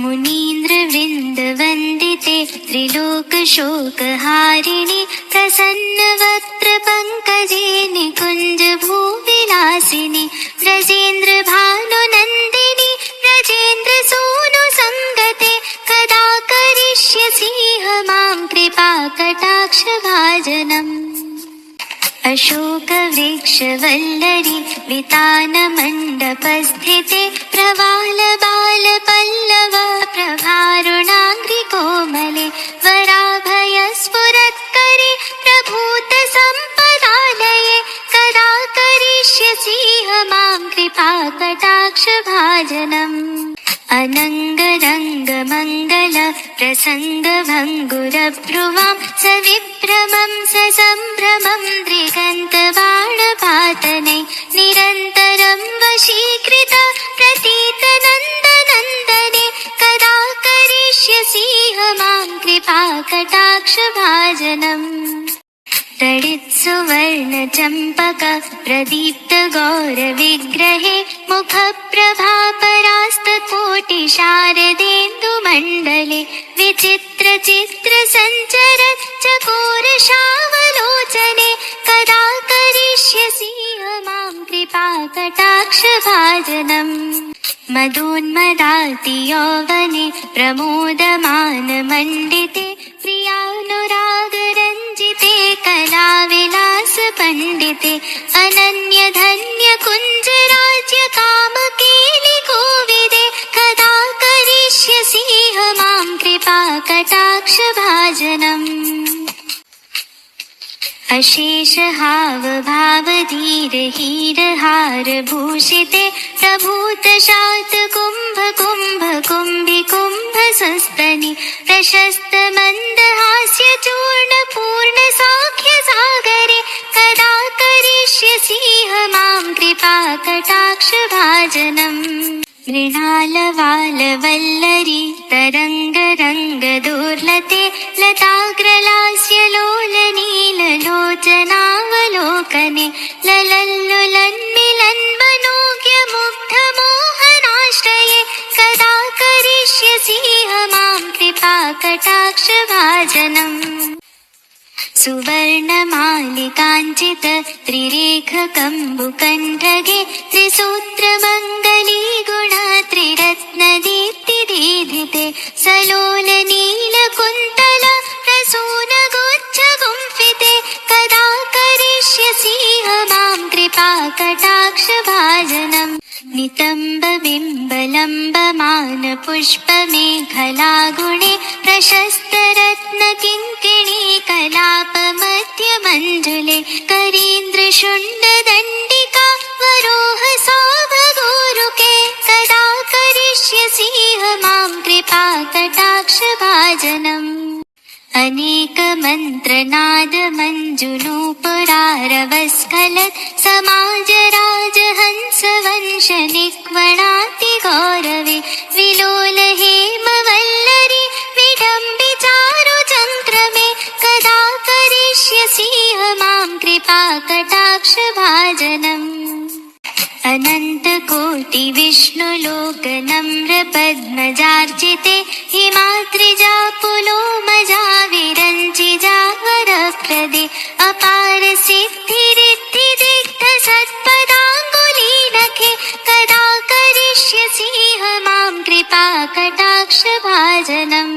मुनीन्द्रवृन्दवन्दिते त्रिलोकशोकहारिणि प्रसन्नवक्त्रपङ्कजे निकुञ्जभूविलासिनि व्रजेन्द्रभानुनन्दिनि व्रजेन्द्रसूनुसङ्गते कदा करिष्यसीह मां कृपाकटाक्षभाजनम्। अशोकवृक्षवल्लरी वितानमण्डपस्थिते प्रवालबालपल्लव प्रभारुणाङ्घ्रिकोमले वराभयस्फुरत्करे प्रभूतसम्पदालये कदा करिष्यसीह मां कृपाकटाक्षभाजनम्। अनङ्गरङ्गमङ्गल प्रसङ्गभङ्गुरभ्रुवां सविभ्रमं ससम्भ्रमं दृगन्तबाणपातनै निरन्तरं वशीकृत प्रतीतनन्दनन्दने कदा करिष्यसीह मां कृपाकटाक्षभाजनम्। तडित्सुवर्णचम्पक प्रदीप्तगौरविग्रहे मुखप्रभापरास्तकोटिशारदेन्दुमण्डले विचित्रचित्रसञ्चरत् चकोरशावलोचने कदा करिष्यसीह मां कृपाकटाक्षभाजनम्। मदोन्मदातियौवने प्रमोदमानमण्डिते प्रियानुरागरञ्जिते कलाविलासपण्डिते अनन्यधन्यकुञ्जराज्यकामकेलिकोविदे कदा करिष्यसीह मां कृपाकटाक्षभाजनम्। अशेषहावभावधीरहीरहारभूषिते प्रभूतशातकुम्भकुम्भकुम्भिकुम्भसस्तनि प्रशस्तमन्दहास्यचूर्णपूर्णसाख्यसागरे कदा करिष्यसीह मां कृपाकटाक्षभाजनम्। मृणालवालवल्लरी तरङ्गरङ्गदुर्लते लताग्रलास्यलोलनीललोचनावलोकने ललल्लुलन्मिलन्मनोज्ञमुग्धमोहनाश्रये कदा करिष्यसीह मां कृपाकटाक्षभाजनम्। सुवर्णमालिकाञ्चित त्रिरेखकम्बुकण्ठगे त्रिसूत्रमङ्गली गुणत्रिरत्नदीप्तिदीधिते सलोलनीलकुन्तल प्रसूनगुच्छगुम्फिते कदा करिष्यसीह मां कृपाकटाक्षभाजनम्। नितम्बबिम्बलम्बमानपुष्पमेखलागुणे प्रशस्तरत्नकिङ्किणी कलापमध्यमञ्जुले करीन्द्रशुण्डदण्डिका वरोहसाभगोरुके कदा करिष्यसीह मां कृपाकटाक्षभाजनम्। अनेकमन्त्रनादमञ्जुनूपुरारवस्खलत् समाजराजहंसवंशनिक्वणातिगौरवे विलोलहेमवल्लरी विडम्बिचारुचङ्क्रमे कदा करिष्यसीह मां कृपाकटाक्षभाजनम्। अनन्तकोटिविष्णुलोकनम्रपद्मजार्चिते हिमाद्रिजापुलोमजा विरञ्जिजा वरप्रदे अपारसिद्धिरिद्धिदिग्धसत्पदाङ्गुलीनखे कदा करिष्यसीह मां कृपाकटाक्षभाजनम्।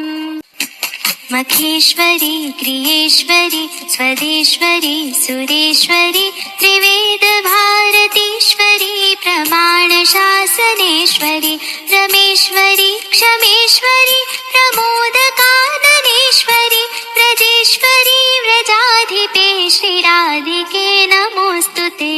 मखेश्वरी क्रियेश्वरी स्वदेश्वरी सुरेश्वरी त्रिवेदभारतीश्वरी प्रमाणशासनेश्वरी रमेश्वरी क्षमेश्वरी प्रमोदकाननेश्वरी व्रजेश्वरी व्रजाधिपे श्रीराधिके नमोऽस्तुते।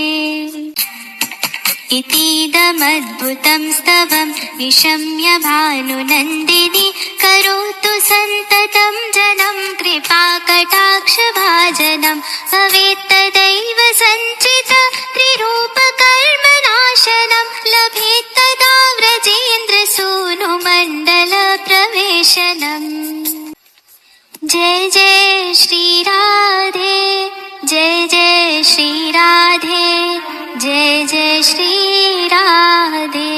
इतीदमद्भुतं स्तवं निशम्य भानुनन्दिनी करोतु सन्ततं जनं कृपाकटाक्षभाजनं भवेत्तदैव सञ्चित त्रिरूपकर्मनाशनं लभेत्तदा व्रजेन्द्रसूनुमण्डलप्रवेशनम्। जय जय श्रीराधे जय जय श्रीराधे जय जय श्री राधे।